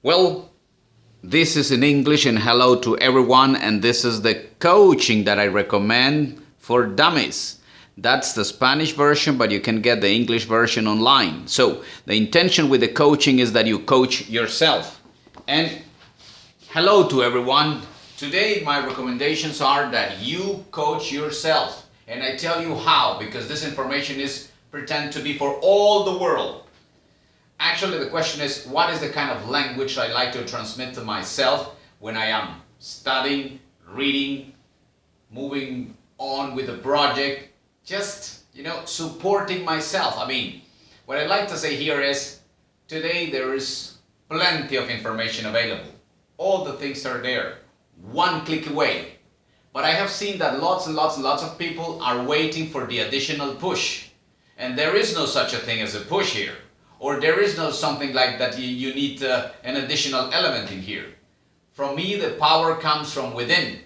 Well, this is in English and hello to everyone, and this is the coaching that I recommend for dummies. That's the Spanish version, but you can get the English version online. So the intention with the coaching is that you coach yourself. And hello to everyone. Today my recommendations are that you coach yourself. And I tell you how, because this information is pretend to be for all the world. Actually, the question is, what is the kind of language I like to transmit to myself when I am studying, reading, moving on with the project, just, supporting myself. I mean, what I like to say here is, today there is plenty of information available. All the things are there, one click away. But I have seen that lots and lots and lots of people are waiting for the additional push. And there is no such a thing as a push here. Or there is no something like that you need an additional element in here. From me, the power comes from within.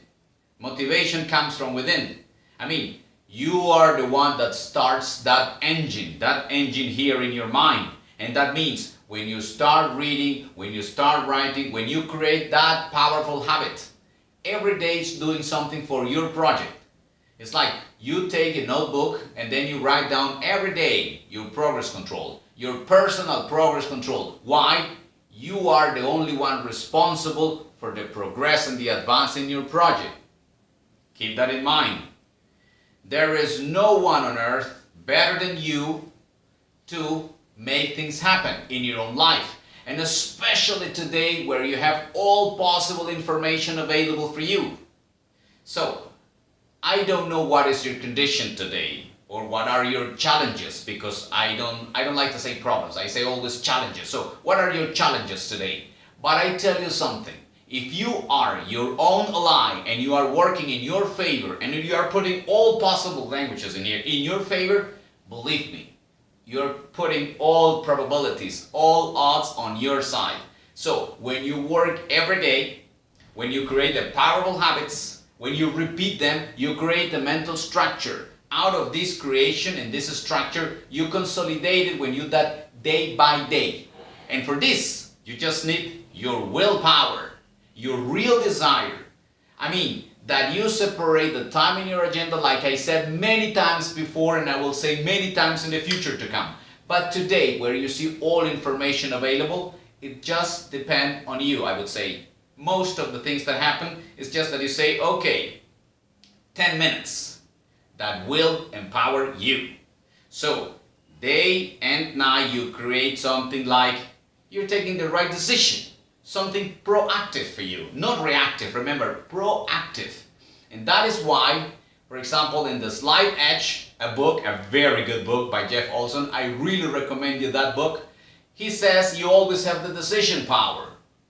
Motivation comes from within. I mean, you are the one that starts that engine here in your mind. And that means when you start reading, when you start writing, when you create that powerful habit, every day is doing something for your project. It's like you take a notebook and then you write down every day your progress control, your personal progress control. Why? You are the only one responsible for the progress and the advance in your project. Keep that in mind. There is no one on earth better than you to make things happen in your own life. And especially today where you have all possible information available for you. So, I don't know what is your condition today or what are your challenges, because I don't like to say problems. I say always challenges. So, what are your challenges today? But I tell you something. If you are your own ally and you are working in your favor and you are putting all possible languages in here in your favor, believe me, you're putting all probabilities, all odds on your side. So when you work every day, when you create the powerful habits, when you repeat them, you create a mental structure. Out of this creation and this structure, you consolidate it when you do that day by day. And for this, you just need your willpower, your real desire. I mean, that you separate the time in your agenda, like I said many times before, and I will say many times in the future to come. But today, where you see all information available, it just depends on you, I would say. Most of the things that happen is just that you say, okay, 10 minutes. That will empower you. So, day and night you create something like you're taking the right decision. Something proactive for you, not reactive. Remember, proactive. And that is why, for example, in The Slight Edge, a book, a very good book by Jeff Olson, I really recommend you that book. He says you always have the decision power.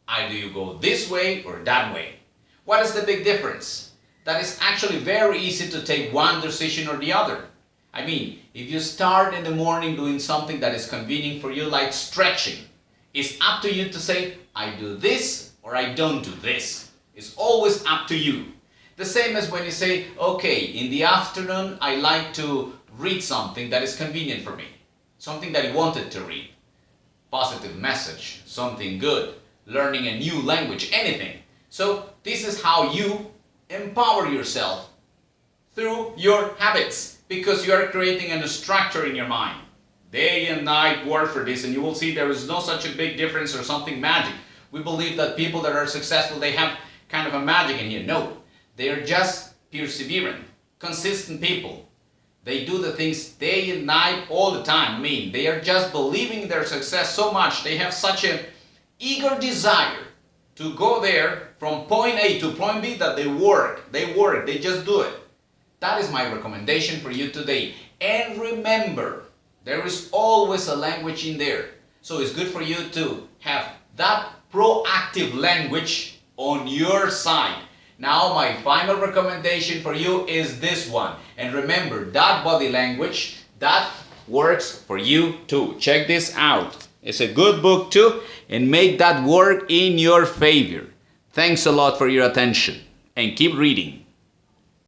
Either you go this way or that way. What is the big difference? That is actually very easy to take one decision or the other. I mean, if you start in the morning doing something that is convenient for you, like stretching, it's up to you to say, I do this or I don't do this. It's always up to you. The same as when you say, okay, in the afternoon I like to read something that is convenient for me. Something that you wanted to read. Positive message, something good, learning a new language, anything. So this is how you empower yourself through your habits, because you are creating a structure in your mind. Day and night work for this, and you will see there is no such a big difference or something magic. We believe that people that are successful, they have kind of a magic in here. No, they are just persevering, consistent people. They do the things day and night all the time. I mean, they are just believing in their success so much. They have such an eager desire to go there from point A to point B that they work, they just do it. That is my recommendation for you today. And remember, there is always a language in there. So it's good for you to have that proactive language on your side. Now my final recommendation for you is this one. And remember, that body language, that works for you too. Check this out. It's a good book too, and make that work in your favor. Thanks a lot for your attention, and keep reading.